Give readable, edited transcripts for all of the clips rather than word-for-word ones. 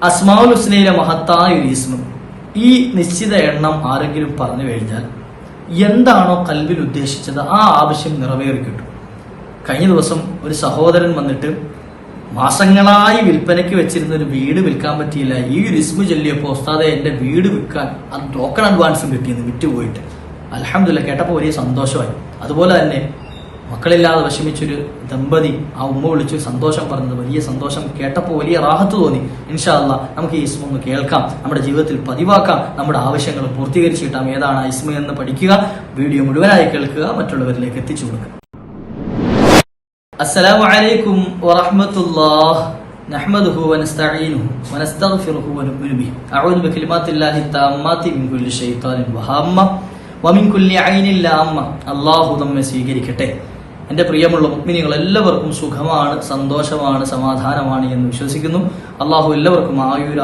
അസ്മാഉൽ ഹുസ്നയിലെ മഹത്തായ ഒരു ഇസ്മ ഈ നിശ്ചിത എണ്ണം ആരെങ്കിലും പറഞ്ഞു കഴിഞ്ഞാൽ എന്താണോ കൽബിൽ ഉദ്ദേശിച്ചത് ആ ആവശ്യം നിറവേറി കിട്ടും. കഴിഞ്ഞ ദിവസം ഒരു സഹോദരൻ വന്നിട്ട് മാസങ്ങളായി വിൽപ്പനയ്ക്ക് വെച്ചിരുന്ന ഒരു വീട് വിൽക്കാൻ പറ്റിയില്ല, ഈ ഒരു ഇസ്മു ചൊല്ലിയപ്പോൾ ഉസ്താദെ എന്റെ വീട് വിൽക്കാൻ അത് ടോക്കൺ അഡ്വാൻസും കിട്ടിയെന്ന് വിറ്റുപോയിട്ട് അൽഹംദുലില്ലാഹ് കേട്ടപ്പോൾ വലിയ സന്തോഷമായി. അതുപോലെ തന്നെ മക്കളില്ലാതെ വിഷമിച്ചൊരു ദമ്പതി ആ ഉമ്മ വിളിച്ച് സന്തോഷം പറഞ്ഞത് വലിയ സന്തോഷം കേട്ടപ്പോൾ വലിയ റാഹത്ത് തോന്നി. ഇൻഷാ അല്ലാഹ് നമുക്ക് ഈ ഇസ്മ ഒന്ന് കേൾക്കാം, നമ്മുടെ ജീവിതത്തിൽ പതിവാക്കാം, നമ്മുടെ ആവശ്യങ്ങൾ പൂർത്തീകരിച്ച് കിട്ടാം. ഏതാണ് ആ ഇസ്മ എന്ന് പഠിക്കുക, വീഡിയോ മുഴുവനായി കേൾക്കുക, മറ്റുള്ളവരിലേക്ക് എത്തിച്ചു കൊടുക്കുക. അസ്സലാമു അലൈക്കും വറഹ്മത്തുള്ളാഹി നഹ്മദുഹു വനസ്തഈനുഹു വനസ്തഗ്ഫിറുഹു വനുഅ്മിനു ബിഹി അഊദു ബികലിമാത്തില്ലാഹി തമ്മാത്തി മിൻ കുല്ലി ശൈത്താനിൻ വഹമ്മ വമിൻ കുല്ലി ഐനിൻ ലാമ്മ. അല്ലാഹു നമ്മെ സ്വീകരിക്കട്ടെ. എൻ്റെ പ്രിയമുള്ള മുഅ്മിനീങ്ങൾ, എല്ലാവർക്കും സുഖമാണ്, സന്തോഷമാണ്, സമാധാനമാണ് എന്ന് വിശ്വസിക്കുന്നു. അള്ളാഹു എല്ലാവർക്കും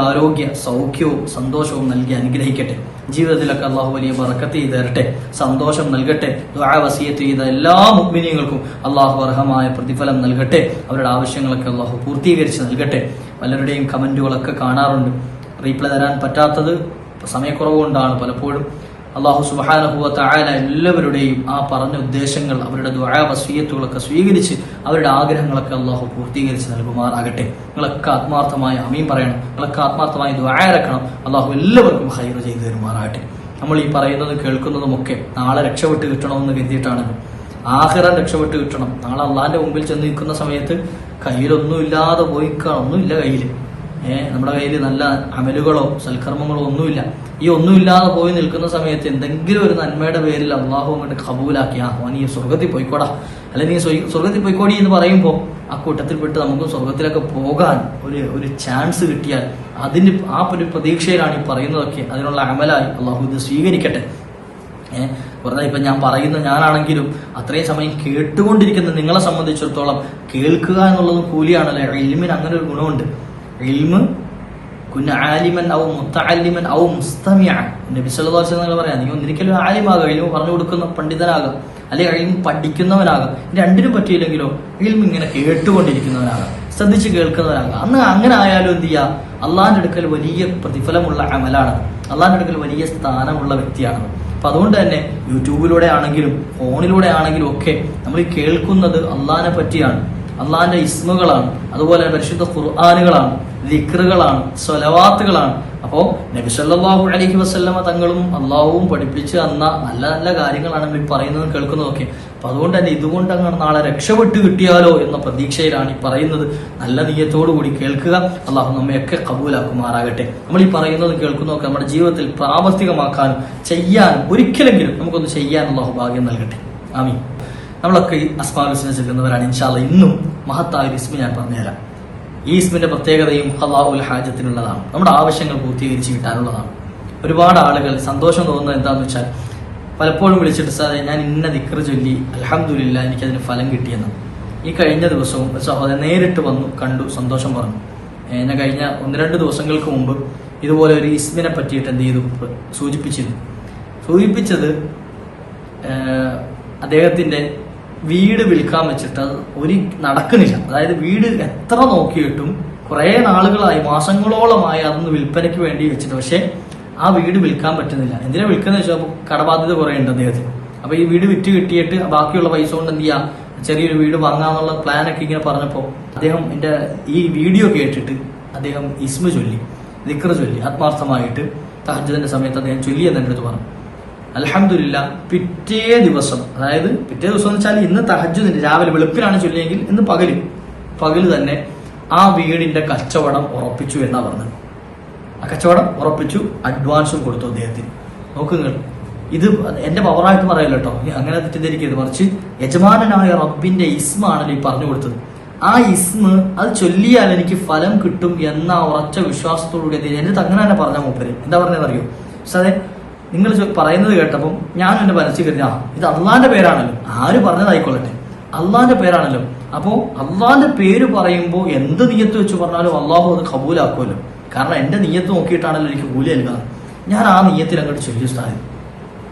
ആരോഗ്യ സൗഖ്യവും സന്തോഷവും നൽകി അനുഗ്രഹിക്കട്ടെ. ജീവിതത്തിലൊക്കെ അള്ളാഹു വലിയ ബറക്കത്ത് ചെയ്ത് തരട്ടെ, സന്തോഷം നൽകട്ടെ. ദുആ വസിയത്ത് ചെയ്ത എല്ലാ മുഅ്മിനീങ്ങൾക്കും അള്ളാഹു അർഹമായ പ്രതിഫലം നൽകട്ടെ. അവരുടെ ആവശ്യങ്ങളൊക്കെ അള്ളാഹു പൂർത്തീകരിച്ച് നൽകട്ടെ. പലരുടെയും കമന്റുകളൊക്കെ കാണാറുണ്ട്, റീപ്ലൈ തരാൻ പറ്റാത്തത് സമയക്കുറവ് കൊണ്ടാണ് പലപ്പോഴും. അള്ളാഹു സുബ്ഹാനഹു വ തആല എല്ലാവരുടെയും ആ പറഞ്ഞ ഉദ്ദേശങ്ങൾ, അവരുടെ ദുആ വസിയത്തുകളൊക്കെ സ്വീകരിച്ച് അവരുടെ ആഗ്രഹങ്ങളൊക്കെ അള്ളാഹു പൂർത്തീകരിച്ച് നൽകുമാറാകട്ടെ. നിങ്ങളൊക്കെ ആത്മാർത്ഥമായ ആമീൻ പറയണം, നിങ്ങളൊക്കെ ആത്മാർത്ഥമായി ദുആ ഇറക്കണം. അള്ളാഹു എല്ലാവർക്കും ഖൈർ ചെയ്തു തരുമാറാകട്ടെ. നമ്മൾ ഈ പറയുന്നതും കേൾക്കുന്നതുമൊക്കെ നാളെ രക്ഷപ്പെട്ട് കിട്ടണമെന്ന് കരുതിയിട്ടാണല്ലോ. ആഖിറം രക്ഷപ്പെട്ട് കിട്ടണം. നാളെ അള്ളാഹിന്റെ മുമ്പിൽ ചെന്ന് നിൽക്കുന്ന സമയത്ത് കയ്യിലൊന്നും ഇല്ലാതെ പോയിക്കാണ്, ഒന്നുമില്ല കയ്യിൽ. നമ്മുടെ കയ്യിൽ നല്ല അമലുകളോ സൽക്കർമ്മങ്ങളോ ഒന്നുമില്ല. ഈ ഒന്നുമില്ലാതെ പോയി നിൽക്കുന്ന സമയത്ത് എന്തെങ്കിലും ഒരു നന്മയുടെ പേരിൽ അള്ളാഹു അങ്ങോട്ട് കബൂലാക്കി, നീ സ്വർഗത്തിൽ പോയിക്കോടാ, അല്ലെ നീ സ്വർഗത്തിൽ പോയിക്കോടി എന്ന് പറയുമ്പോൾ ആ കൂട്ടത്തിൽപ്പെട്ട് നമുക്ക് സ്വർഗത്തിലൊക്കെ പോകാൻ ഒരു ചാൻസ് കിട്ടിയാൽ അതിന് ആ ഒരു പ്രതീക്ഷയിലാണ് ഈ പറയുന്നതൊക്കെ. അതിനുള്ള അമലായി അള്ളാഹു ഇത് സ്വീകരിക്കട്ടെ. വെറുതെ ഇപ്പൊ ഞാൻ പറയുന്ന ഞാനാണെങ്കിലും അത്രയും സമയം കേട്ടുകൊണ്ടിരിക്കുന്ന നിങ്ങളെ സംബന്ധിച്ചിടത്തോളം കേൾക്കുക എന്നുള്ളതും കൂലിയാണല്ലോ. ഇൽമിന് അങ്ങനെ ഒരു ഗുണമുണ്ട്. ഇൽമ് കുന്ന ആലിമൻ ഔ മുത്തഅല്ലിമൻ ഔ മുസ്തമിഅൻ. നബി സല്ലല്ലാഹു അലൈഹി വസല്ലം പറയാ, നീ ഒന്നിരിക്കലും ആലിമാകാം, ഇൽമു പറഞ്ഞു കൊടുക്കുന്ന പണ്ഡിതനാകാം, അല്ലെങ്കിൽ ഇൽമു പഠിക്കുന്നവനാകാം. രണ്ടിനും പറ്റിയില്ലെങ്കിലോ ഇൽമു ഇങ്ങനെ കേട്ടുകൊണ്ടിരിക്കുന്നവനാകാം, ശ്രദ്ധിച്ച് കേൾക്കുന്നവനാകാം. അങ്ങനെ ആയാലും എന്ത് ചെയ്യാ, അള്ളാഹിന്റെ അടുക്കൽ വലിയ പ്രതിഫലമുള്ള അമലാണ്, അള്ളാഹിന്റെ അടുക്കൽ വലിയ സ്ഥാനമുള്ള വ്യക്തിയാണ്. അപ്പൊ അതുകൊണ്ട് തന്നെ യൂട്യൂബിലൂടെ ആണെങ്കിലും ഫോണിലൂടെ ആണെങ്കിലും ഒക്കെ നമ്മൾ കേൾക്കുന്നത് അള്ളാഹിനെ പറ്റിയാണ്, അള്ളാഹിന്റെ ഇസ്മുകളാണ്, അതുപോലെ പരിശുദ്ധ ഖുർആനുകളാണ്, ദിക്റുകളാണ്, സ്വലവാത്തുകളാണ്. അപ്പോ നബി സല്ലല്ലാഹു അലൈഹി വസല്ലമ തങ്ങളും അള്ളാഹുവും പഠിപ്പിച്ച് തന്ന നല്ല നല്ല കാര്യങ്ങളാണ് ഈ പറയുന്നതും കേൾക്കുന്നതൊക്കെ. അപ്പൊ അതുകൊണ്ട് തന്നെ ഇതുകൊണ്ട് അങ്ങനെ നാളെ രക്ഷപ്പെട്ട് കിട്ടിയാലോ എന്ന പ്രതീക്ഷയിലാണ് ഈ പറയുന്നത്. നല്ല നിയ്യത്തോടു കൂടി കേൾക്കുക. അള്ളാഹു നമ്മയൊക്കെ കബൂലാക്കുമാറാകട്ടെ. നമ്മൾ ഈ പറയുന്നത് കേൾക്കുന്നതൊക്കെ നമ്മുടെ ജീവിതത്തിൽ പ്രാവർത്തികമാക്കാനും ചെയ്യാനും ഒരിക്കലെങ്കിലും നമുക്കൊന്ന് ചെയ്യാൻ അള്ളാഹു ഭാഗ്യം നൽകട്ടെ. ആമീൻ. നമ്മളൊക്കെ ഈ അസ്മാഉൽ ഹുസ്ന ചൊല്ലുന്നവരാണ്. ഇൻഷാ അല്ലാഹ് ഇന്നും മഹത്തായ ഒരു ഇസ്മ ഞാൻ പറഞ്ഞുതരാം. ഈ ഇസ്മിന്റെ പ്രത്യേകതയും ഖളാഉൽ ഹാജത്തിനുള്ളതാണ്, നമ്മുടെ ആവശ്യങ്ങൾ പൂർത്തീകരിച്ച് കിട്ടാനുള്ളതാണ്. ഒരുപാട് ആളുകൾ സന്തോഷം തോന്നുന്നത് എന്താണെന്ന് വെച്ചാൽ പലപ്പോഴും വിളിച്ചിട്ട് സാറേ ഞാൻ ഇന്ന ദിക്ർ ചൊല്ലി അൽഹംദുലില്ലാഹ് എനിക്കതിന് ഫലം കിട്ടിയെന്ന്. ഈ കഴിഞ്ഞ ദിവസവും ഒരു സഹോദരൻ നേരിട്ട് വന്നു, കണ്ടു, സന്തോഷം പറഞ്ഞു. ഞാൻ കഴിഞ്ഞ 1-2 ദിവസങ്ങൾക്ക് മുമ്പ് ഇതുപോലെ ഒരു ഇസ്മിനെ പറ്റിയിട്ട് എന്ത് ചെയ്തു സൂചിപ്പിച്ചത് അദ്ദേഹത്തിന്റെ വീട് വിൽക്കാൻ വെച്ചിട്ട് അത് ഒരു നടക്കുന്നില്ല. അതായത് വീട് എത്ര നോക്കിയിട്ടും കുറെ നാളുകളായി, മാസങ്ങളോളമായി അതൊന്ന് വിൽപ്പനയ്ക്ക് വേണ്ടി വെച്ചിട്ട്, പക്ഷെ ആ വീട് വിൽക്കാൻ പറ്റുന്നില്ല. എന്തിനാ വിൽക്കുന്ന വെച്ചാൽ കടബാധ്യത കുറെ ഉണ്ട് അദ്ദേഹത്തിന്. അപ്പൊ ഈ വീട് വിറ്റ് കിട്ടിയിട്ട് ബാക്കിയുള്ള പൈസ കൊണ്ട് എന്ത് ചെയ്യാം, ചെറിയൊരു വീട് വാങ്ങാന്നുള്ള പ്ലാനൊക്കെ ഇങ്ങനെ പറഞ്ഞപ്പോൾ അദ്ദേഹം എന്റെ ഈ വീഡിയോ കേട്ടിട്ട് അദ്ദേഹം ഇസ്മ ചൊല്ലി, ദിക്ർ ചൊല്ലി, ആത്മാർത്ഥമായിട്ട് തഹജ്ജുദിന്റെ സമയത്ത് അദ്ദേഹം ചൊല്ലി എന്ന് എൻ്റെ അടുത്ത് പറഞ്ഞു. അൽഹംദുലില്ലാഹ് പിറ്റേ ദിവസം, അതായത് പിറ്റേ ദിവസം എന്ന് വെച്ചാൽ ഇന്ന് തഹജ്ജുദിന് രാവിലെ വെളുപ്പിനാണ് ചൊല്ലിയെങ്കിൽ ഇന്ന് പകല് തന്നെ ആ വീടിന്റെ കച്ചവടം ഉറപ്പിച്ചു എന്നാ പറഞ്ഞത്. ആ കച്ചവടം ഉറപ്പിച്ചു, അഡ്വാൻസും കൊടുത്തു അദ്ദേഹത്തിന്. നോക്കുക, ഇത് എന്റെ പവറായിട്ട് പറയല്ലോ കേട്ടോ, അങ്ങനെ തെറ്റിദ്ധരിക്കരുത്. മറിച്ച് യജമാനനായ റബ്ബിന്റെ ഇസ്മാണല്ലോ ഈ പറഞ്ഞു കൊടുത്തത്. ആ ഇസ്മ അത് ചൊല്ലിയാൽ എനിക്ക് ഫലം കിട്ടും എന്ന ഉറച്ച വിശ്വാസത്തോടുകൂടി എന്നിട്ട് അങ്ങനെ തന്നെ പറഞ്ഞ മൂപ്പര് എന്താ പറഞ്ഞതെന്നറിയോ, സാറേ നിങ്ങൾ പറയുന്നത് കേട്ടപ്പം ഞാൻ എന്റെ മനസ്സിൽ കരുതി, ഇത് അള്ളാന്റെ പേരാണല്ലോ, ആര് പറഞ്ഞതായിക്കൊള്ളട്ടെ, അള്ളാന്റെ പേരാണല്ലോ. അപ്പോ അള്ളാന്റെ പേര് പറയുമ്പോൾ എന്ത് നിയ്യത്ത് വെച്ച് പറഞ്ഞാലും അള്ളാഹു അത് കബൂലാക്കുമല്ലോ. കാരണം എന്റെ നിയ്യത്ത് നോക്കിയിട്ടാണല്ലോ എനിക്ക് കൂലി നൽകാറ്. ഞാൻ ആ നിയ്യത്തിൽ അങ്ങോട്ട് ചൊല്ലി സ്ഥാനം.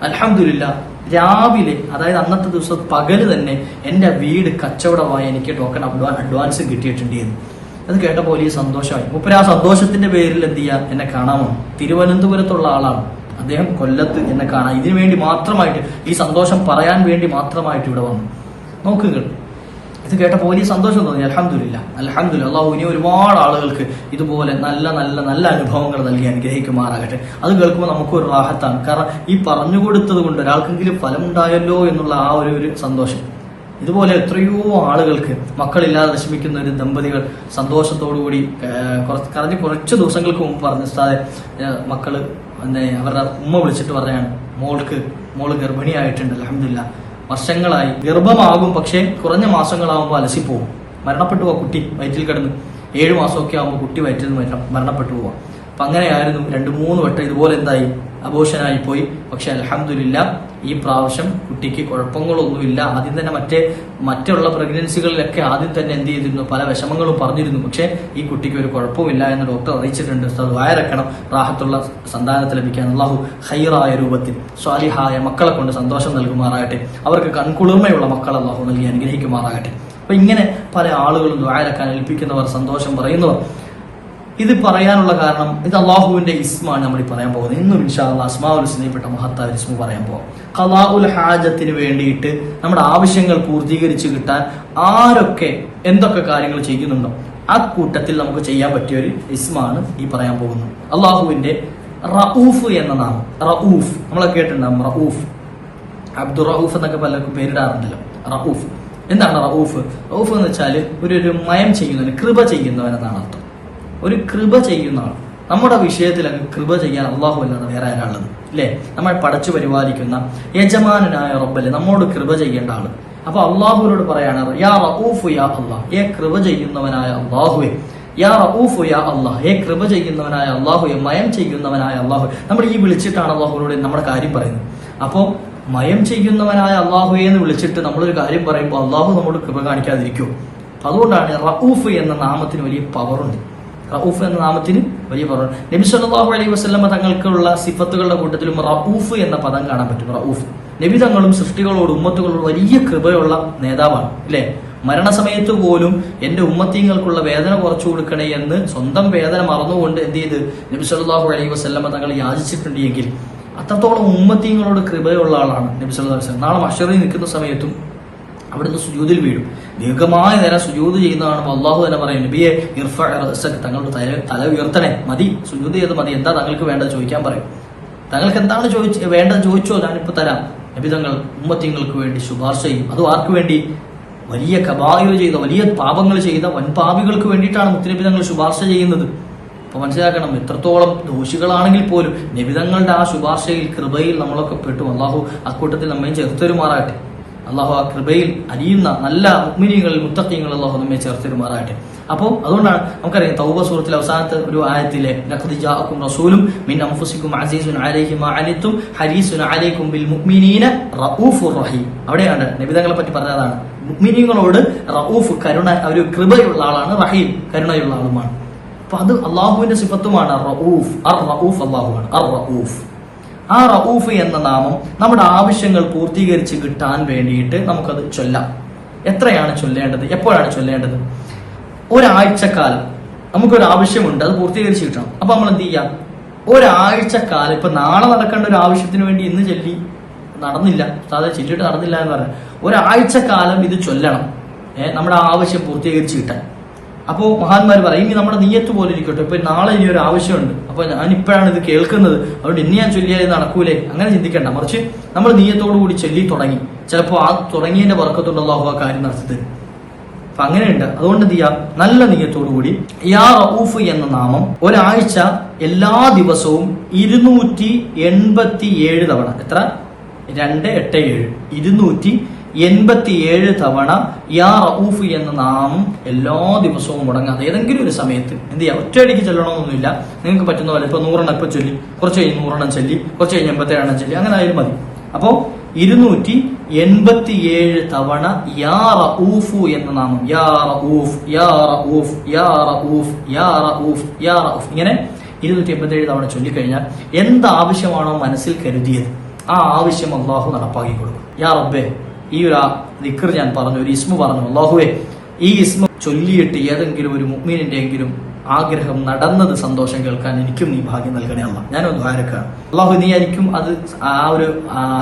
അൽഹംദുലില്ലാഹ് രാവിലെ, അതായത് അന്നത്തെ ദിവസം പകല് തന്നെ എന്റെ വീട് കച്ചവടമായി എനിക്ക് ടോക്കൺ അഡ്വാൻസ് കിട്ടിയിട്ടുണ്ട്. അത് കേട്ടപ്പോൾ വലിയ സന്തോഷമായി. മൂപ്പര് ആ സന്തോഷത്തിന്റെ പേരിൽ എന്ത് ചെയ്യാ, എന്നെ കാണാമോ? തിരുവനന്തപുരത്തുള്ള ആളാണ് അദ്ദേഹം, കൊല്ലത്ത് എന്നെ കാണാൻ ഇതിനു വേണ്ടി മാത്രമായിട്ട്, ഈ സന്തോഷം പറയാൻ വേണ്ടി മാത്രമായിട്ട് ഇവിടെ വന്നു. നോക്കുക, ഇത് കേട്ടപ്പോൾ വലിയ സന്തോഷം തോന്നി. അൽഹംദുലില്ലാ, അൽഹംദുലില്ലാ. അള്ളാഹു ഇനി ഒരുപാട് ആളുകൾക്ക് ഇതുപോലെ നല്ല നല്ല നല്ല അനുഭവങ്ങൾ നൽകി അനുഗ്രഹിക്കുമാറാകട്ടെ. അത് കേൾക്കുമ്പോൾ നമുക്കൊരു റാഹത്താണ്. കാരണം ഈ പറഞ്ഞു കൊടുത്തത് കൊണ്ട് ഒരാൾക്കെങ്കിലും ഫലമുണ്ടായല്ലോ എന്നുള്ള ആ ഒരു സന്തോഷം. ഇതുപോലെ എത്രയോ ആളുകൾക്ക് മക്കളില്ലാതെ വിഷമിക്കുന്ന ഒരു ദമ്പതികൾ സന്തോഷത്തോടുകൂടി കറഞ്ഞ് കുറച്ച് ദിവസങ്ങൾക്ക് മുമ്പ് പറഞ്ഞു, ഉസ്താദേ മക്കള് അവരുടെ ഉമ്മ വിളിച്ചിട്ട് പറയാണ്, മോള് ഗർഭിണിയായിട്ടുണ്ട്, അൽഹംദുലില്ലാ. വർഷങ്ങളായി ഗർഭമാകും, പക്ഷേ കുറഞ്ഞ മാസങ്ങളാകുമ്പോൾ അലസിപ്പോവും, മരണപ്പെട്ടു പോവാ. കുട്ടി വയറ്റിൽ കിടന്ന് 7 മാസമൊക്കെ ആകുമ്പോൾ കുട്ടി വയറ്റിൽ നിന്ന് മരണപ്പെട്ടു പോവാം. അപ്പം അങ്ങനെയായിരുന്നു 2-3 വട്ടം ഇതുപോലെ എന്തായി, അബോഷനായി പോയി. പക്ഷെ അൽഹംദുലില്ലാ ഈ പ്രാവശ്യം കുട്ടിക്ക് കുഴപ്പങ്ങളൊന്നുമില്ല. ആദ്യം തന്നെ മറ്റുള്ള പ്രഗ്നൻസികളിലൊക്കെ ആദ്യം തന്നെ എന്ത് ചെയ്തിരുന്നു, പല വിഷമങ്ങളും പറഞ്ഞിരുന്നു. പക്ഷേ ഈ കുട്ടിക്ക് ഒരു കുഴപ്പമില്ല എന്ന് ഡോക്ടർ അറിയിച്ചിട്ടുണ്ട്. അത് വയറക്കണം, റാഹത്തുള്ള സന്താനത്തെ ലഭിക്കാൻ അള്ളാഹു ഖൈറായ രൂപത്തിൽ സ്വാലിഹായ മക്കളെ കൊണ്ട് സന്തോഷം നൽകുമാറാകട്ടെ. അവർക്ക് കൺകുളിർമയുള്ള മക്കൾ അള്ളാഹു നൽകി അനുഗ്രഹിക്കുമാറാകട്ടെ. അപ്പൊ ഇങ്ങനെ പല ആളുകളും ദുആയിറക്കാൻ ഏൽപ്പിക്കുന്നവർ, സന്തോഷം പറയുന്നവർ. ഇത് പറയാനുള്ള കാരണം, ഇത് അള്ളാഹുവിന്റെ ഇസ്മാണ് നമ്മൾ പറയാൻ പോകുന്നത്. ഇന്നും ഇൻഷാ അല്ലാഹ് അസ്മാഉൽ ഹുസ്നയിൽപ്പെട്ട മഹത്തായ ഇസ്മു പറയാൻ പോകാം. ഖളാഉൽ ഹാജത്തിന് വേണ്ടിയിട്ട് നമ്മുടെ ആവശ്യങ്ങൾ പൂർത്തീകരിച്ച് കിട്ടാൻ ആരൊക്കെ എന്തൊക്കെ കാര്യങ്ങൾ ചെയ്യുന്നുണ്ടോ ആ കൂട്ടത്തിൽ നമുക്ക് ചെയ്യാൻ പറ്റിയ ഒരു ഇസ്മാണ് ഈ പറയാൻ പോകുന്നത്. അള്ളാഹുവിന്റെ റഊഫ് എന്ന നാമം. റഊഫ് നമ്മളൊക്കെ കേട്ടിട്ടുണ്ടാകും. റഊഫ്, അബ്ദുർ റഊഫ് എന്നൊക്കെ പലർക്കും പേരിടാറുണ്ടല്ലോ. റഊഫ് എന്താണ് റഊഫ്? റഊഫ് എന്ന് വെച്ചാൽ ഒരു മയം ചെയ്യുന്നവൻ, കൃപ ചെയ്യുന്നവൻ എന്നാണ് അർത്ഥം. ഒരു കൃപ ചെയ്യുന്ന ആൾ. നമ്മുടെ വിഷയത്തിൽ അങ്ങ് കൃപ ചെയ്യാൻ അള്ളാഹു അല്ലാതെ വേറെ ആരാളുള്ളത്, അല്ലേ? നമ്മൾ പടച്ചു പരിപാലിക്കുന്ന യജമാനനായ റബ്ബല്ലേ നമ്മോട് കൃപ ചെയ്യേണ്ട ആള്. അപ്പൊ അള്ളാഹുവിനോട് പറയാണ്, യാ റഊഫ് യാ അല്ലാഹ്, ഏ കൃപ ചെയ്യുന്നവനായ അള്ളാഹുവേ. യാ റഊഫ് യാ അല്ലാഹ്, ഏ കൃപ ചെയ്യുന്നവനായ അള്ളാഹുവേ, മയം ചെയ്യുന്നവനായ അള്ളാഹു. നമ്മൾ ഈ വിളിച്ചിട്ടാണ് അള്ളാഹുവിനോട് നമ്മുടെ കാര്യം പറയുന്നത്. അപ്പോൾ മയം ചെയ്യുന്നവനായ അള്ളാഹുവെ എന്ന് വിളിച്ചിട്ട് നമ്മളൊരു കാര്യം പറയുമ്പോൾ അള്ളാഹു നമ്മോട് കൃപ കാണിക്കാതിരിക്കും. അതുകൊണ്ടാണ് റഊഫ് എന്ന നാമത്തിന് വലിയ പവറുണ്ട്. റഊഫ് എന്ന നാമത്തിന് വലിയ പവർ. നബി സല്ലല്ലാഹു അലൈഹി വസല്ലമ തങ്ങൾക്കുള്ള സിഫത്തുകളുടെ കൂട്ടത്തിലും റഊഫ് എന്ന പദം കാണാൻ പറ്റും. റഊഫ് നബി തങ്ങളും സൃഷ്ടികളോട്, ഉമ്മത്തുകളോട് വലിയ കൃപയുള്ള നേതാവാണ്, അല്ലേ? മരണസമയത്ത് പോലും എന്റെ ഉമ്മത്തീങ്ങൾക്കുള്ള വേദന കുറച്ചു കൊടുക്കണേ എന്ന് സ്വന്തം വേദന മറന്നുകൊണ്ട് എന്ത് ചെയ്ത് നബി സല്ലല്ലാഹു അലൈഹി വസല്ലമ തങ്ങൾ യാചിച്ചിട്ടുണ്ട് എങ്കിൽ അത്രത്തോളം ഉമ്മത്തീങ്ങളോട് കൃപയുള്ള ആളാണ് നബി സല്ലല്ലാഹു അലൈഹി വസല്ലം. നാളെ മഹ്ശറിൽ നിൽക്കുന്ന സമയത്തും അവിടുന്ന് സുജൂദിൽ വീഴും. ദീർഘമായ നേരം സുജൂദ് ചെയ്യുന്നതാണ്. അള്ളാഹു തന്നെ പറയും, നബിയെ ഇർഫഅ റഅസക, തങ്ങളുടെ തല ഉയർത്തണേ, മതി, സുജൂദ് ചെയ്ത് മതി, എന്താ തങ്ങൾക്ക് വേണ്ടത് ചോദിക്കാൻ പറയും. തങ്ങൾക്ക് എന്താണ് വേണ്ടത് ചോദിച്ചോ, ഞാനിപ്പോ തരാം. നബി തങ്ങൾ ഉമ്മത്തീങ്ങൾക്ക് വേണ്ടി ശുപാർശ ചെയ്യും. അത് ആർക്ക് വേണ്ടി? വലിയ കബായിർ ചെയ്ത, വലിയ പാപങ്ങൾ ചെയ്ത വൻപാപികൾക്ക് വേണ്ടിയിട്ടാണ് മുത്തുനബി തങ്ങൾ ശുപാർശ ചെയ്യുന്നത്. അപ്പൊ മനസ്സിലാക്കണം, എത്രത്തോളം ദോഷികളാണെങ്കിൽ പോലും നബിതങ്ങളുടെ ആ ശുപാർശയിൽ, കൃപയിൽ നമ്മളൊക്കെ പെട്ടു. അള്ളാഹു അക്കൂട്ടത്തിൽ നമ്മയും ചേർത്തരുമാറാകട്ടെ. അള്ളാഹു ആ കൃപയിൽ അലിയുന്ന നല്ല മുഅ്മിനീങ്ങളിൽ, മുത്തഖീങ്ങളിൽ അള്ളാഹു നമ്മെ ചേർത്തരുമാറാകട്ടെ. അപ്പോൾ അതുകൊണ്ടാണ് നമുക്കറിയാം, തൗബ സൂറത്തിലെ അവസാനത്തെ ഒരു ആയത്തിലെ ലഖദ് ജാഅക്കും റസൂലും മിൻ അൻഫുസികും അസീസുൻ അലൈഹി മാ അനിത്തും ഹരീസുൻ അലൈക്കും ബിൽ മുഅ്മിനീന റഊഫുർ റഹീം. അവിടെയാണ് നബിതങ്ങളെ പറ്റി പറഞ്ഞതാണ്. മുഅ്മിനീങ്ങളോട് റഊഫ്, കരുണ, ഒരു കൃപയുള്ള ആളാണ്. റഹീം, കരുണയുള്ള ആളുമാണ്. അപ്പൊ അത് അള്ളാഹുവിന്റെ സിഫത്തുമാണ്. റഊഫ്, അർ റഊഫ് അള്ളാഹുവാണ്. അർ റഊഫ്. ആ റഊഫ് എന്ന നാമം നമ്മുടെ ആവശ്യങ്ങൾ പൂർത്തീകരിച്ച് കിട്ടാൻ വേണ്ടിയിട്ട് നമുക്കത് ചൊല്ലാം. എത്രയാണ് ചൊല്ലേണ്ടത്? എപ്പോഴാണ് ചൊല്ലേണ്ടത്? ഒരാഴ്ചക്കാലം നമുക്കൊരു ആവശ്യമുണ്ട്, അത് പൂർത്തീകരിച്ച് കിട്ടണം. അപ്പൊ നമ്മൾ എന്ത് ചെയ്യാം? ഒരാഴ്ചക്കാലം, ഇപ്പൊ നാളെ നടക്കേണ്ട ഒരു ആവശ്യത്തിന് വേണ്ടി ഇന്ന് ചൊല്ലി നടന്നില്ല, സാധാരണ ചൊല്ലിയിട്ട് നടന്നില്ല എന്ന് പറയാം. ഒരാഴ്ചക്കാലം ഇത് ചൊല്ലണം, നമ്മുടെ ആവശ്യം പൂർത്തീകരിച്ച് കിട്ടാൻ. അപ്പോൾ മഹാന്മാർ പറയും, ഇനി നമ്മുടെ നീയത്ത് പോലെ ഇരിക്കട്ടെ. ഇപ്പൊ നാളെ ഇനി ഒരു ആവശ്യമുണ്ട്, അപ്പൊ ഞാനിപ്പോഴാണ് ഇത് കേൾക്കുന്നത്, അതുകൊണ്ട് ഇനി ഞാൻ ചൊല്ലിയാൽ ഇത് നടക്കൂലേ, അങ്ങനെ ചിന്തിക്കണ്ട. മറിച്ച് നമ്മൾ നീയത്തോടു കൂടി ചൊല്ലി തുടങ്ങി, ചിലപ്പോൾ ആ തുടങ്ങിയതിന്റെ ബർക്കത്തുണ്ട് അല്ലാഹു ആ കാര്യം നടത്തി തരും. അപ്പൊ അങ്ങനെയുണ്ട്. അതുകൊണ്ട് എന്ത് ചെയ്യാം? നല്ല നീയത്തോടു കൂടി യാ റഊഫ് എന്ന നാമം ഒരാഴ്ച എല്ലാ ദിവസവും 287 തവണ, എത്ര? 287, 287 തവണ യാ റഊഫ് എന്ന നാമം എല്ലാ ദിവസവും മുടങ്ങാതെ ഏതെങ്കിലും ഒരു സമയത്ത് എന്ത് ചെയ്യാം? ഒറ്റയടിക്ക് ചെല്ലണമെന്നൊന്നുമില്ല. നിങ്ങൾക്ക് പറ്റുന്ന പോലെ ഇപ്പൊ 100 ഇപ്പൊ ചൊല്ലി, കുറച്ച് കഴിഞ്ഞ് 100 ചൊല്ലി, കുറച്ച് കഴിഞ്ഞ് 87 ചൊല്ലി, അങ്ങനെ ആയാലും മതി. അപ്പോ 287 തവണ യാ റഊഫ് എന്ന നാമം, യാ റഊഫ്, യാ റഊഫ്, യാ റഊഫ്, യാ റഊഫ്, യാ റഊഫ്, ഇങ്ങനെ 287 തവണ ചൊല്ലിക്കഴിഞ്ഞാൽ എന്താവശ്യമാണോ മനസ്സിൽ കരുതിയത് ആ ആവശ്യം അള്ളാഹു നടപ്പാക്കി കൊടുക്കും. യാ റബ്ബേ, ഈ ഒരു ദിക്ർ ഞാൻ പറഞ്ഞു, ഒരു ഇസ്മു പറഞ്ഞു, അല്ലാഹുവേ ഈ ഇസ്മ ചൊല്ലിയിട്ട് ഏതെങ്കിലും ഒരു മുഅ്മിനിന്റെ എങ്കിലും ആഗ്രഹം നടന്നത് സന്തോഷം കേൾക്കാൻ എനിക്കും നീ ഭാഗ്യം നൽകണേ അല്ലാഹ്. ഞാനൊന്ന് ദ്വാരക്കാണ്, അല്ലാഹു നീ എനിക്കും അത് ആ ഒരു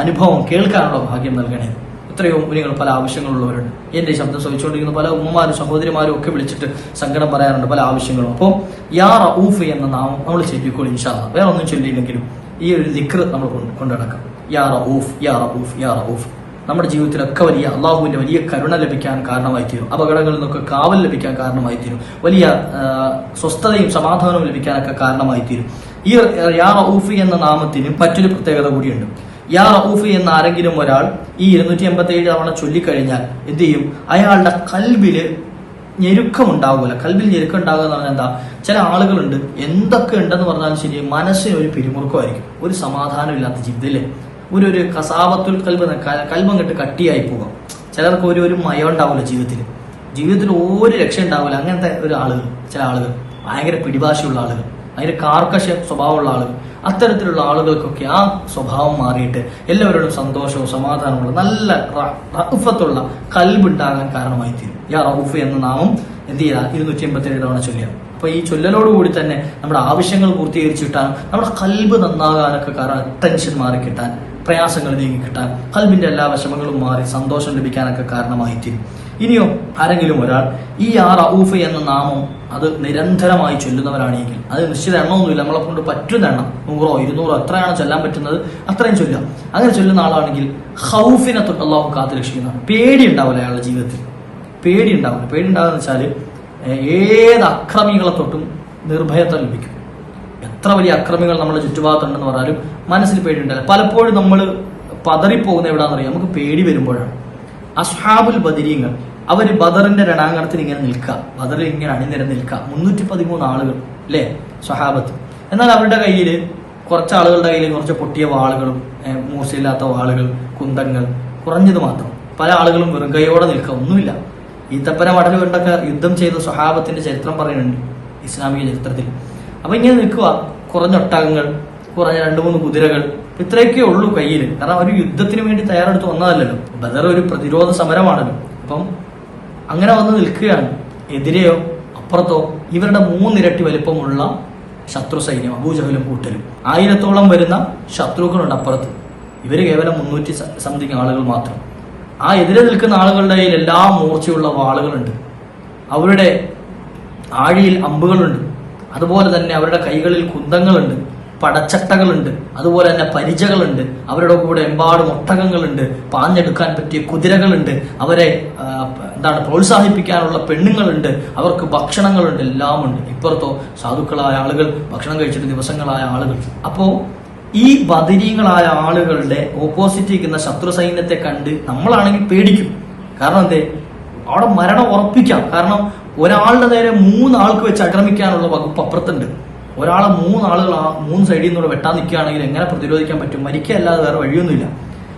അനുഭവം കേൾക്കാനുള്ള ഭാഗ്യം നൽകണേ. എത്രയോ മുനികൾ പല ആവശ്യങ്ങളുള്ളവരുണ്ട്. എന്റെ ശബ്ദം ശ്രമിച്ചുകൊണ്ടിരിക്കുന്ന പല ഉമ്മമാരും സഹോദരിമാരും ഒക്കെ വിളിച്ചിട്ട് സങ്കടം പറയാറുണ്ട് പല ആവശ്യങ്ങളും. അപ്പോൾ യാ റഊഫ് എന്ന നാമം നമ്മൾ ചൊല്ലിക്കോളൂ ഇൻഷാ അല്ലാഹ്. വേറെ ഒന്നും ചൊല്ലിയില്ലെങ്കിലും ഈ ഒരു ദിക്ർ നമ്മൾ കൊണ്ടുനടക്കാം. യാ റഊഫ് യാ റഊഫ് യാ റഊഫ് നമ്മുടെ ജീവിതത്തിലൊക്കെ വലിയ അള്ളാഹുവിന്റെ വലിയ കരുണ ലഭിക്കാൻ കാരണമായി തീരും. അപകടങ്ങളിൽ നിന്നൊക്കെ കാവൽ ലഭിക്കാൻ കാരണമായി തീരും. വലിയ സ്വസ്ഥതയും സമാധാനവും ലഭിക്കാനൊക്കെ കാരണമായി തീരും. ഈ യാ റഊഫ് എന്ന നാമത്തിന് മറ്റൊരു പ്രത്യേകത കൂടിയുണ്ട്. യാ റഊഫ് എന്ന ആരെങ്കിലും ഒരാൾ ഈ 287 തവണ ചൊല്ലിക്കഴിഞ്ഞാൽ എന്ത് ചെയ്യും? അയാളുടെ കൽബില് ഞെരുക്കമുണ്ടാവില്ല. കൽബിൽ ഞെരുക്കം ഉണ്ടാകുക എന്ന് പറഞ്ഞാൽ എന്താ? ചില ആളുകളുണ്ട്, എന്തൊക്കെ ഉണ്ടെന്ന് പറഞ്ഞാലും ശരി, മനസ്സിന് ഒരു പിരിമുറുക്കമായിരിക്കും, ഒരു സമാധാനം ഇല്ലാത്ത ജീവിതത്തില്ലേ, ഒരു കസാവത്തുൽ കൽബങ്ങട്ട് കട്ടിയായി പോകാം. ചിലർക്ക് ഒരു മയം ഉണ്ടാവില്ല ജീവിതത്തിൽ ഒരു രക്ഷ ഉണ്ടാവില്ല. അങ്ങനത്തെ ചില ആളുകൾ ഭയങ്കര പിടിഭാഷയുള്ള ആളുകൾ, ഭയങ്കര കാർക്കശ സ്വഭാവമുള്ള ആളുകൾ, അത്തരത്തിലുള്ള ആളുകൾക്കൊക്കെ ആ സ്വഭാവം മാറിയിട്ട് എല്ലാവരോടും സന്തോഷവും സമാധാനമുള്ള നല്ല റഅഫത്തുള്ള കൽബുണ്ടാകാൻ കാരണമായി തീരും. യാ റഊഫ് എന്ന നാമം എന്ത് ചെയ്താൽ 287 തവണ ചൊല്ലിയാൽ. അപ്പൊ ഈ ചൊല്ലലോടുകൂടി തന്നെ നമ്മുടെ ആവശ്യങ്ങൾ പൂർത്തീകരിച്ചു കിട്ടാൻ, നമ്മുടെ കൽബ് നന്നാകാനൊക്കെ കാരണം, ടെൻഷൻ മാറിക്കിട്ടാൻ, പ്രയാസങ്ങൾ നീങ്ങിക്കിട്ടാൻ, കൽബിന്റെ എല്ലാ വിഷമങ്ങളും മാറി സന്തോഷം ലഭിക്കാനൊക്കെ കാരണമായി തീരും. ഇനിയോ ആരെങ്കിലും ഒരാൾ ഈ യാ റഊഫ് എന്ന നാമം അത് നിരന്തരമായി ചൊല്ലുന്നവരാണെങ്കിൽ, അത് നിശ്ചിത എണ്ണമൊന്നുമില്ല, നമ്മളെ കൊണ്ട് പറ്റുന്ന എണ്ണം 100 200 എത്രയാണ് ചൊല്ലാൻ പറ്റുന്നത് അത്രയും ചൊല്ലാം. അങ്ങനെ ചൊല്ലുന്ന ആളാണെങ്കിൽ ഖൗഫിനെ തൊട്ട് അള്ളാഹു കാത്തു രക്ഷിക്കുന്നതാണ്. പേടി ഉണ്ടാവില്ല അയാളുടെ ജീവിതത്തിൽ, പേടി ഉണ്ടാവില്ല. പേടി ഉണ്ടാകുന്ന വെച്ചാൽ ഏത് അക്രമികളെ തൊട്ടും നിർഭയത്വം ലഭിക്കും. എത്ര വലിയ അക്രമികൾ നമ്മുടെ ചുറ്റുഭാഗത്തുണ്ടെന്ന് പറഞ്ഞാലും മനസ്സിൽ പേടി ഉണ്ടാവില്ല. പലപ്പോഴും നമ്മൾ പതറിപ്പോകുന്ന എവിടാന്നറിയാം, നമുക്ക് പേടി വരുമ്പോഴാണ്. അസ്ഹാബുൽ ബദരീങ്ങൾ അവർ ബദറിന്റെ രണാങ്കണത്തിൽ ഇങ്ങനെ നിൽക്കുക, ബദറിൽ ഇങ്ങനെ അണിനിരന്ന് നിൽക്കുക, 313 ആളുകൾ അല്ലേ സ്വഹാബത്ത്. എന്നാൽ അവരുടെ കയ്യിൽ കുറച്ച് ആളുകളുടെ കയ്യിൽ കുറച്ച് പൊട്ടിയ വാളുകളും മൂർച്ചയില്ലാത്ത വാളുകൾ, കുന്തങ്ങൾ കുറഞ്ഞത് മാത്രം. പല ആളുകളും വെറും കൈയോടെ നിൽക്കുക, ഒന്നുമില്ല. ഈത്തപ്പന മടൽ കൊണ്ടൊക്കെ യുദ്ധം ചെയ്ത സ്വഹാബത്തിന്റെ ചരിത്രം പറയുന്നുണ്ട് ഇസ്ലാമിക ചരിത്രത്തിൽ. അപ്പൊ ഇങ്ങനെ നിൽക്കുക, കുറഞ്ഞ ഒട്ടകങ്ങൾ, കുറഞ്ഞ 2-3 കുതിരകൾ, ഇത്രയൊക്കെ ഉള്ളൂ കയ്യിൽ. കാരണം ഒരു യുദ്ധത്തിന് വേണ്ടി തയ്യാറെടുത്ത് വന്നതല്ലല്ലോ, ബദർ ഒരു പ്രതിരോധ സമരമാണല്ലോ. അപ്പം അങ്ങനെ വന്ന് നിൽക്കുകയാണ്. എതിരെയോ അപ്പുറത്തോ ഇവരുടെ 3 ഇരട്ടി വലിപ്പമുള്ള ശത്രു സൈന്യം, അബൂജഹലും കൂട്ടലും, 1000-ഓളം വരുന്ന ശത്രുക്കളുണ്ട് അപ്പുറത്ത്. ഇവര് കേവലം 300 സംതിങ് ആളുകൾ മാത്രം. ആ എതിരെ നിൽക്കുന്ന ആളുകളുടെ കയ്യിൽ എല്ലാ മൂർച്ചയുള്ള വാളുകളുണ്ട്, അവരുടെ ആഴിയിൽ അമ്പുകളുണ്ട്, അതുപോലെ തന്നെ അവരുടെ കൈകളിൽ കുന്തങ്ങളുണ്ട്, പടച്ചട്ടകളുണ്ട്, അതുപോലെ തന്നെ പരിചകളുണ്ട്, അവരുടെ കൂടെ എമ്പാടും ഒട്ടകങ്ങളുണ്ട്, പാഞ്ഞെടുക്കാൻ പറ്റിയ കുതിരകളുണ്ട്, അവരെ പ്രോത്സാഹിപ്പിക്കാനുള്ള പെണ്ണുങ്ങളുണ്ട്, അവർക്ക് ഭക്ഷണങ്ങളുണ്ട്, എല്ലാം ഉണ്ട്. ഇപ്പുറത്തോ സാധുക്കളായ ആളുകൾ, ഭക്ഷണം കഴിച്ചിട്ട് ദിവസങ്ങളായ ആളുകൾ. അപ്പോ ഈ ബദരീങ്ങളായ ആളുകളുടെ ഓപ്പോസിറ്റ് നിൽക്കുന്ന ശത്രു സൈന്യത്തെ കണ്ട് നമ്മളാണെങ്കിൽ പേടിക്കും. കാരണം എന്തേ? അവിടെ മരണം ഉറപ്പിക്കാം. കാരണം ഒരാളുടെ നേരെ 3 ആൾക്ക് വെച്ച് ആക്രമിക്കാനുള്ള വകുപ്പ് അപ്പുറത്തുണ്ട്. ഒരാളെ 3 ആളുകൾ 3 സൈഡിൽ നിന്നൂടെ വെട്ടാൻ നിൽക്കുകയാണെങ്കിൽ എങ്ങനെ പ്രതിരോധിക്കാൻ പറ്റും? മരിക്കല്ലാതെ വേറെ വഴിയൊന്നുമില്ല.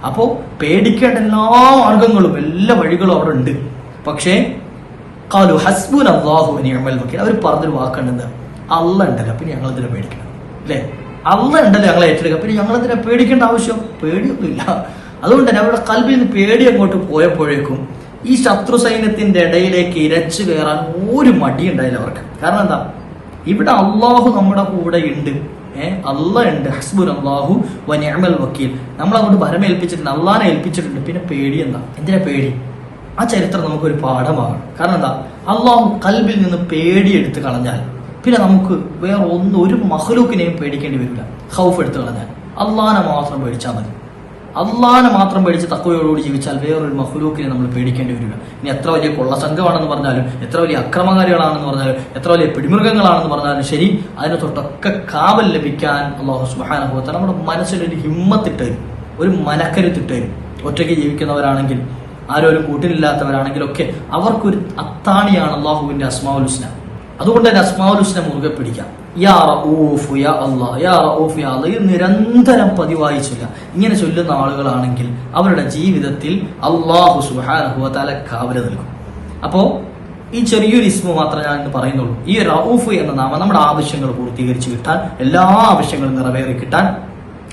അപ്പോൾ പേടിക്കേണ്ട എല്ലാ മാർഗങ്ങളും എല്ലാ വഴികളും അവിടെ ഉണ്ട്. പക്ഷേ ഖാലു ഹസ്ബുനല്ലാഹു വനിഅമൽ വക്കീൽ, അവർ പറഞ്ഞൊരു വാക്കുണ്ട്, അല്ലാഹ് ഉണ്ടല്ലോ പിന്നെ ഞങ്ങളെന്തിനാ പേടിക്കണം, അല്ലേ? അല്ലാഹ് ഉണ്ടല്ലോ ഞങ്ങളെ ഏറ്റെടുക്കുക, പിന്നെ ഞങ്ങളെന്തിനാ പേടിക്കേണ്ട ആവശ്യം? പേടിയൊന്നുമില്ല. അതുകൊണ്ട് തന്നെ അവരുടെ കൽബിൽ നിന്ന് പേടി അങ്ങോട്ട് പോയപ്പോഴേക്കും ഈ ശത്രു സൈന്യത്തിന്റെ ഇടയിലേക്ക് ഇരച്ചു കയറാൻ ഒരു മടി ഉണ്ടായില്ല അവർക്ക്. കാരണം എന്താ? ഇവിടെ അള്ളാഹു നമ്മുടെ കൂടെ ഉണ്ട്, അള്ളാഹ് ഉണ്ട്. ഹസ്ബുനല്ലാഹു വനിഅമൽ വക്കീൽ, നമ്മളങ്ങോട്ട് ഭരമേൽപ്പിച്ചിട്ടുണ്ട്, അള്ളാഹിനെ ഏൽപ്പിച്ചിട്ടുണ്ട്. പിന്നെ പേടി എന്താ? എന്തിനാ പേടി? ആ ചരിത്രം നമുക്കൊരു പാഠമാണ്. കാരണം എന്താ? അള്ളാഹു കൽബിൽ നിന്ന് പേടി എടുത്ത് കളഞ്ഞാൽ പിന്നെ നമുക്ക് വേറെ ഒരു മഖ്ലൂക്കിനെയും പേടിക്കേണ്ടി വരില്ല. ഖൗഫ് എടുത്ത് കളഞ്ഞാൽ അള്ളാഹിനെ മാത്രം പേടിച്ചാൽ മതി. അള്ളാഹിനെ മാത്രം പേടിച്ച് തഖ്വയോടുകൂടി ജീവിച്ചാൽ വേറൊരു മഖ്ലൂക്കിനെ നമ്മൾ പേടിക്കേണ്ടി വരില്ല. ഇനി എത്ര വലിയ കൊള്ളസംഘമാണെന്ന് പറഞ്ഞാലും, എത്ര വലിയ അക്രമകാരികളാണെന്ന് പറഞ്ഞാലും, എത്ര വലിയ പിടിമൃഗങ്ങളാണെന്ന് പറഞ്ഞാലും ശരി, അതിനെ തൊട്ടൊക്കെ കാവൽ ലഭിക്കാൻ അല്ലാഹു സുബ്ഹാനഹു വ തആല നമ്മുടെ മനസ്സിലൊരു ഹിമ്മത്തിട്ട് തരും, ഒരു മനക്കരുത്തിട്ട് തരും. ഒറ്റയ്ക്ക് ജീവിക്കുന്നവരാണെങ്കിൽ, ആരോരും കൂട്ടിലില്ലാത്തവരാണെങ്കിലൊക്കെ അവർക്കൊരു അത്താണിയാണ് അള്ളാഹുവിന്റെ അസ്മാഉൽ ഹുസ്ന. അതുകൊണ്ട് തന്നെ അസ്മാഉൽ ഹുസ്ന മുറുകെ പിടിക്കാം. യാ റഊഫ് യാ അല്ലാഹ്, യാ റഊഫ് യാ അല്ലാഹ്, ഇത് നിരന്തരം പതിവായി ചൊല്ലുക. ഇങ്ങനെ ചൊല്ലുന്ന ആളുകളാണെങ്കിൽ അവരുടെ ജീവിതത്തിൽ അല്ലാഹു സുബ്ഹാനഹു വ തആല കാവല് നൽകും. അപ്പോ ഈ ചെറിയൊരു ഇസ്മു മാത്രമേ ഞാൻ ഇന്ന് പറയുന്നുള്ളൂ. ഈ റഊഫ് എന്ന നാമം നമ്മുടെ ആവശ്യങ്ങൾ പൂർത്തീകരിച്ച് കിട്ടാൻ, എല്ലാ ആവശ്യങ്ങളും നിറവേറി കിട്ടാൻ,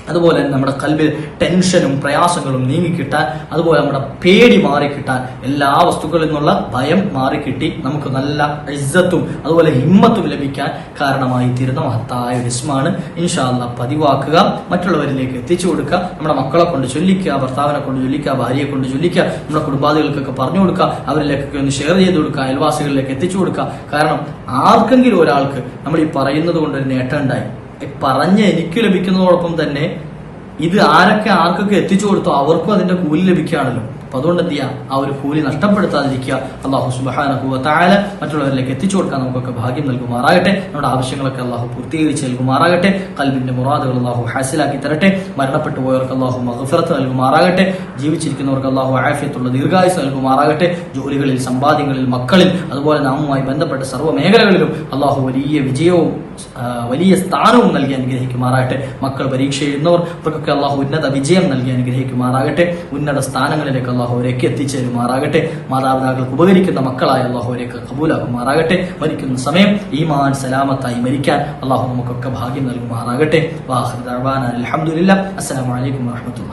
അതുപോലെ തന്നെ നമ്മുടെ കൽബിൽ ടെൻഷനും പ്രയാസങ്ങളും നീങ്ങിക്കിട്ടാൻ, അതുപോലെ നമ്മുടെ പേടി മാറിക്കിട്ടാൻ, എല്ലാ വസ്തുക്കളിൽ നിന്നുള്ള ഭയം മാറിക്കിട്ടി നമുക്ക് നല്ല ഇസ്സത്തും അതുപോലെ ഹിമ്മത്തും ലഭിക്കാൻ കാരണമായി തീരുന്ന മഹത്തായ ഒരു ഇസ്മാണ്. ഇൻഷാ അല്ലാഹ് പതിവാക്കുക, മറ്റുള്ളവരിലേക്ക് എത്തിച്ചു കൊടുക്കുക, നമ്മുടെ മക്കളെ കൊണ്ട് ചൊല്ലിക്കുക, ഭർത്താവിനെ കൊണ്ട് ചൊല്ലിക്കുക, ഭാര്യയെ കൊണ്ട് ചൊല്ലിക്കുക, നമ്മുടെ കുടുംബാദികൾക്കൊക്കെ പറഞ്ഞു കൊടുക്കുക, അവരിലേക്കൊക്കെ ഒന്ന് ഷെയർ ചെയ്ത് കൊടുക്കുക, അയൽവാസികളിലേക്ക് എത്തിച്ചു കൊടുക്കുക. കാരണം ആർക്കെങ്കിലും ഒരാൾക്ക് നമ്മൾ ഈ പറയുന്നത് കൊണ്ട് ഒരു നേട്ടം ഉണ്ടായി, പറഞ്ഞ് എനിക്ക് ലഭിക്കുന്നതോടൊപ്പം തന്നെ ഇത് ആർക്കൊക്കെ എത്തിച്ചു കൊടുത്തോ അവർക്കും അതിന്റെ കൂലി ലഭിക്കുകയാണല്ലോ. അപ്പൊ അതുകൊണ്ട് എന്ത് ചെയ്യാം, ആ ഒരു കൂലി നഷ്ടപ്പെടുത്താതിരിക്കുക. അല്ലാഹു സുബ്ഹാനഹു വ തആല മറ്റുള്ളവരിലേക്ക് എത്തിച്ചു കൊടുക്കാൻ നമുക്കൊക്കെ ഭാഗ്യം നൽകുമാറാകട്ടെ. നമ്മുടെ ആവശ്യങ്ങളൊക്കെ അല്ലാഹു പൂർത്തീകരിച്ച് നൽകുമാറാകട്ടെ. ഖൽബിന്റെ മുറാദുകൾ അല്ലാഹു ഹാസിലാക്കി തരട്ടെ. മരണപ്പെട്ടു പോയവർക്ക് അല്ലാഹു മഗ്ഫിറത്ത് നൽകുമാറാകട്ടെ. ജീവിച്ചിരിക്കുന്നവർക്ക് അല്ലാഹു ആഫിയത്തുള്ള ദീർഘായുസ് നൽകുമാറാകട്ടെ. ജോലികളിൽ, സമ്പാദ്യങ്ങളിൽ, മക്കളിൽ, അതുപോലെ നാമുമായി ബന്ധപ്പെട്ട സർവ്വ മേഖലകളിലും അല്ലാഹു വലിയ വിജയവും വലിയ സ്ഥാനവും നൽകി അനുഗ്രഹിക്കുമാറാകട്ടെ. മക്കൾ പരീക്ഷ എഴുതുന്നവർ അവർക്കൊക്കെ അല്ലാഹു ഉന്നത വിജയം നൽകി അനുഗ്രഹിക്കുമാറാകട്ടെ. ഉന്നത സ്ഥാനങ്ങളിലേക്ക് അല്ലാഹു അവരേക്ക് എത്തിച്ചേരുമാറാകട്ടെ. മാതാപിതാക്കൾക്ക് ഉപകരിക്കുന്ന മക്കളായ അല്ലാഹു അവരേക്ക് കബൂലാക്കുമാറാകട്ടെ. മരിക്കുന്ന സമയം ഈമാൻ സലാമത്തായി മരിക്കാൻ അല്ലാഹു നമുക്കൊക്കെ ഭാഗ്യം നൽകുമാറാകട്ടെ. വാഖിറു ദഅവാനാ അൽഹംദുലില്ലാഹ്. അസ്സലാമു അലൈക്കും വറഹ്മത്തുള്ളാഹി.